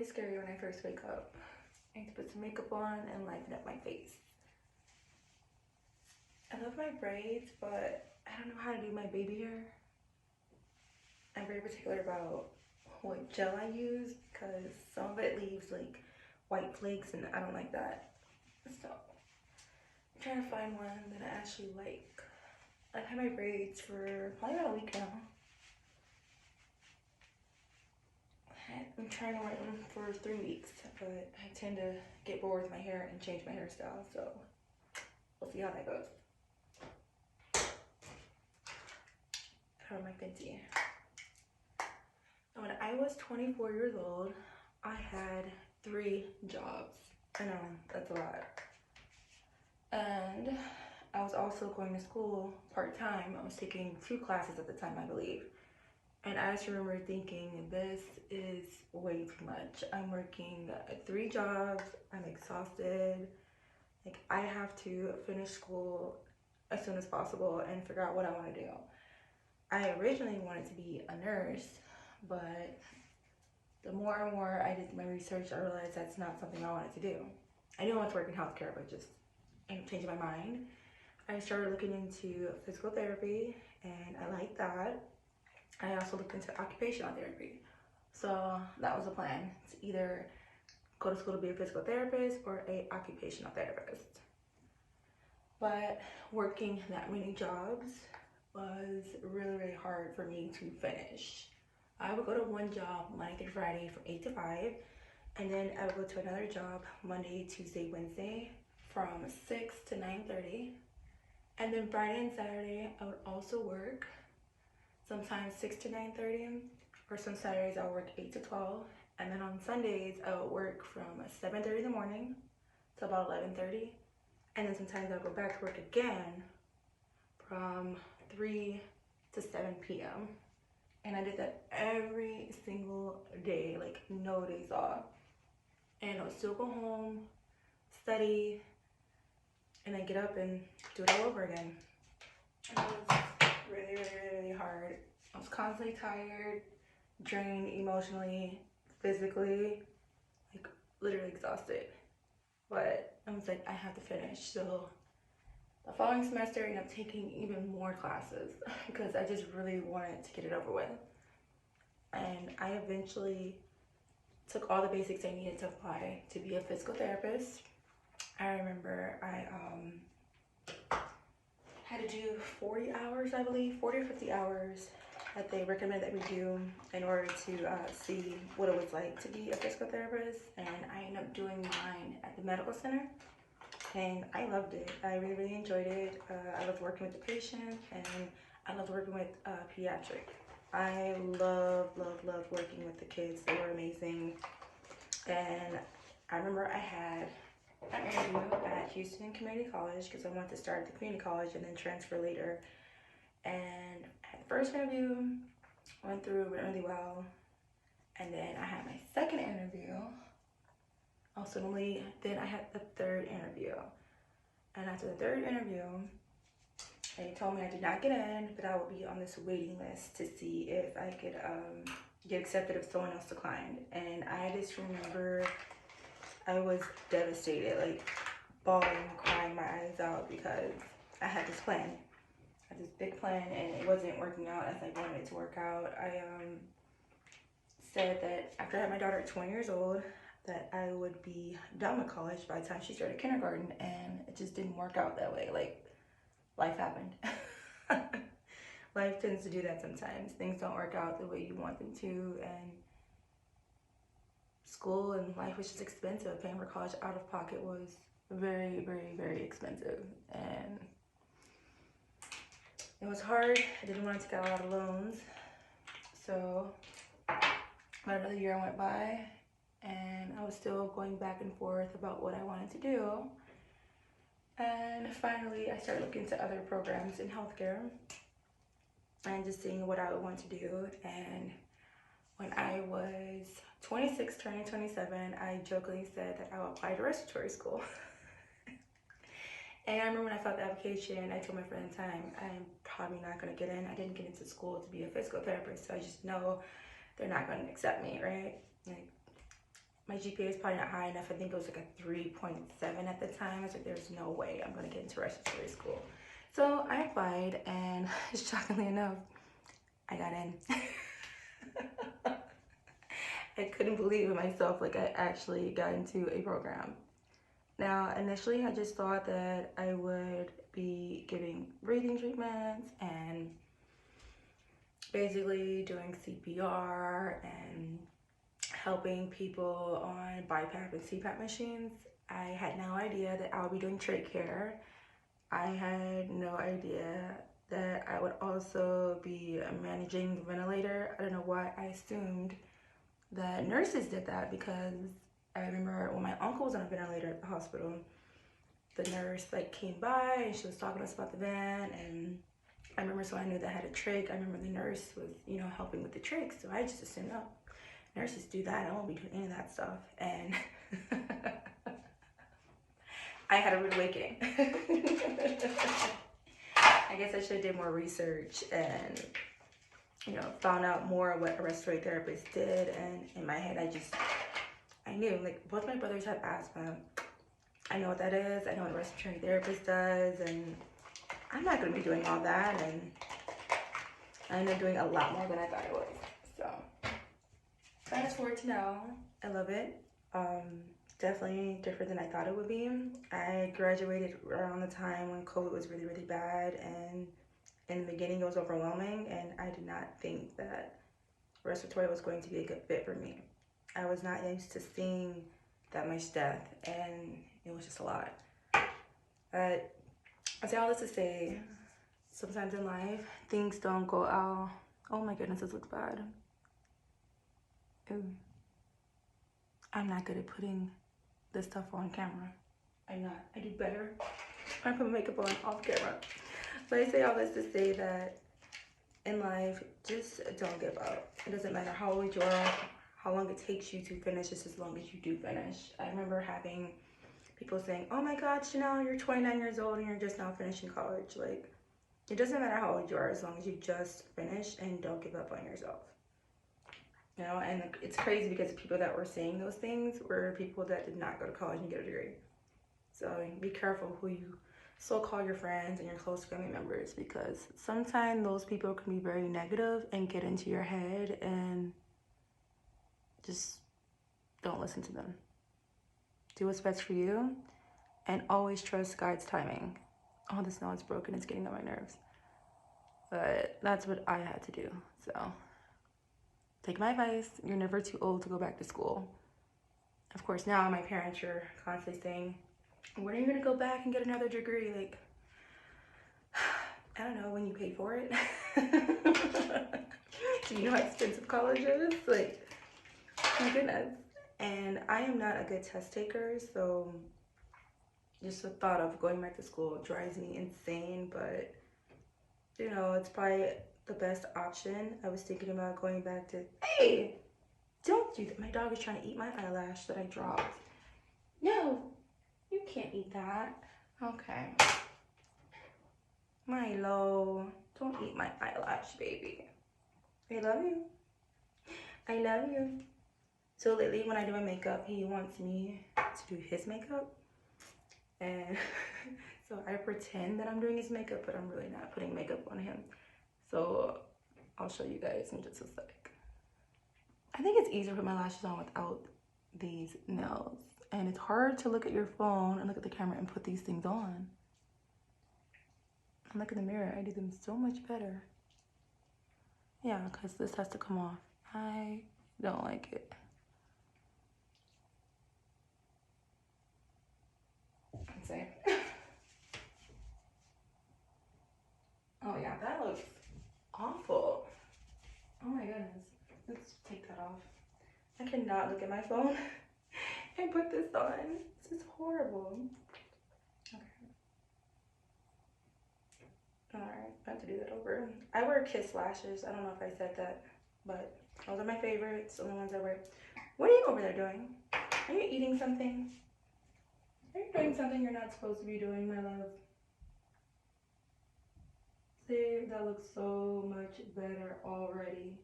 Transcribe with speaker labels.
Speaker 1: really scary when I first wake up. I need to put some makeup on and lighten up my face. I love my braids, but I don't know how to do my baby hair. I'm very particular about what gel I use because some of it leaves like white flakes and I don't like that. So I'm trying to find one that I actually like. I've had my braids for probably about a week now. I'm trying to wear them for 3 weeks, but I tend to get bored with my hair and change my hairstyle, so we'll see how that goes. How am I Fenty? When I was 24 years old, I had 3 jobs. I know, that's a lot. And I was also going to school part-time. I was taking 2 classes at the time, I believe. And I just remember thinking, this is way too much. I'm working 3 jobs, I'm exhausted. Like, I have to finish school as soon as possible and figure out what I want to do. I originally wanted to be a nurse, but the more and more I did my research, I realized that's not something I wanted to do. I knew I wanted to work in healthcare, but just ended up changing my mind. I started looking into physical therapy, and I liked that. I also looked into occupational therapy. So that was the plan, to either go to school to be a physical therapist or a occupational therapist. But working that many jobs was really, really hard for me to finish. I would go to one job Monday through Friday from 8 to 5, and then I would go to another job Monday, Tuesday, Wednesday from 6 to 9:30. And then Friday and Saturday, I would also work, sometimes 6 to 9:30, or some Saturdays I would work 8 to 12. And then on Sundays, I would work from 7:30 in the morning to about 11:30. And then sometimes I would go back to work again from 3 to 7 p.m. And I did that every single day, like no days off. And I would still go home, study, and then get up and do it all over again. And it was really, really, really, really hard. I was constantly tired, drained emotionally, physically, like literally exhausted. But I was like, I have to finish. So the following semester, I ended up taking even more classes because I just really wanted to get it over with. And I eventually took all the basics I needed to apply to be a physical therapist. I remember I had to do 40 hours, I believe, 40 or 50 hours that they recommend that we do in order to see what it was like to be a physical therapist. And I ended up doing mine at the medical center. And I loved it. I really, really enjoyed it. I loved working with the patient, and I loved working with pediatric. I loved working with the kids. They were amazing. And I remember I had an interview at Houston Community College because I wanted to start at the community college and then transfer later. And I had the first interview, went through really well. And then I had my second interview. Also, then I had the third interview. And after the third interview, they told me I did not get in, but I would be on this waiting list to see if I could get accepted if someone else declined. And I just remember I was devastated, like bawling, crying my eyes out because I had this plan. I had this big plan and it wasn't working out as I wanted it to work out. I said that after I had my daughter at 20 years old, that I would be done with college by the time she started kindergarten, and it just didn't work out that way. Like, life happened. Life tends to do that sometimes. Things don't work out the way you want them to, and school and life was just expensive. Paying for college out of pocket was very, very, very expensive, and it was hard. I didn't want to take out a lot of loans, so about another year went by, and I was still going back and forth about what I wanted to do. And finally, I started looking into other programs in healthcare and just seeing what I would want to do. And when I was 26, turning 27, I jokingly said that I would apply to respiratory school. And I remember when I filled the application, I told my friend at the time, I'm probably not going to get in. I didn't get into school to be a physical therapist, so I just know they're not going to accept me, right? Like, my GPA is probably not high enough. I think it was like a 3.7 at the time. I was like, there's no way I'm gonna get into respiratory school. So I applied, and shockingly enough, I got in. I couldn't believe it myself, like I actually got into a program. Now, initially, I just thought that I would be giving breathing treatments and basically doing CPR and helping people on BiPAP and CPAP machines. I had no idea that I would be doing trach care. I had no idea that I would also be managing the ventilator. I don't know why I assumed that nurses did that, because I remember when my uncle was on a ventilator at the hospital, the nurse like came by and she was talking to us about the vent, and I remember, so I knew that I had a trach. I remember the nurse was, you know, helping with the trach, so I just assumed, oh, nurses do that. I won't be doing any of that stuff. And I had a rude awakening. I guess I should have did more research and, you know, found out more what a respiratory therapist did. And in my head, I knew, like, both my brothers have asthma. I know what that is. I know what a respiratory therapist does, and I'm not going to be doing all that. And I ended up doing a lot more than I thought I was. So fast forward to now, I love it. Definitely different than I thought it would be. I graduated around the time when COVID was really, really bad, and in the beginning it was overwhelming, and I did not think that respiratory was going to be a good fit for me. I was not used to seeing that much death, and it was just a lot. But I say all this to say, sometimes in life, things don't go out. Oh my goodness, this looks bad. Ew. I'm not good at putting this stuff on camera. I'm not. I do better when I put makeup on off camera. But I say all this to say that in life, just don't give up. It doesn't matter how old you are, how long it takes you to finish, just as long as you do finish. I remember having people saying, oh my God, Chanel, you're 29 years old and you're just now finishing college. Like, it doesn't matter how old you are, as long as you just finish and don't give up on yourself. You know, and it's crazy because the people that were saying those things were people that did not go to college and get a degree. So be careful who you so-call your friends and your close family members, because sometimes those people can be very negative and get into your head, and just don't listen to them. Do what's best for you, and always trust God's timing. Oh, this nail is broken. It's getting on my nerves. But that's what I had to do. So take my advice. You're never too old to go back to school. Of course, now my parents are constantly saying, when are you going to go back and get another degree? Like, I don't know, when you pay for it. Do you know how expensive college is? Like, my goodness. And I am not a good test taker, so just the thought of going back to school drives me insane. But, you know, it's probably the best option. I was thinking about going back to, hey, don't do that. My dog is trying to eat my eyelash that I dropped. No, you can't eat that. Okay. Milo, don't eat my eyelash, baby. I love you. I love you. So lately when I do my makeup, he wants me to do his makeup. And so I pretend that I'm doing his makeup, but I'm really not putting makeup on him. So I'll show you guys in just a sec. I think it's easier to put my lashes on without these nails. And it's hard to look at your phone and look at the camera and put these things on. I look in the mirror, I do them so much better. Yeah, because this has to come off. I don't like it. Let's see. Oh yeah, that looks awful. Oh my goodness. Let's take that off. I cannot look at my phone and put this on. This is horrible. Okay. Alright, I have to do that over. I wear Kiss lashes. I don't know if I said that, but those are my favorites, the only ones I wear. What are you over there doing? Are you eating something? Are you doing something you're not supposed to be doing, my love? See, that looks so much better already.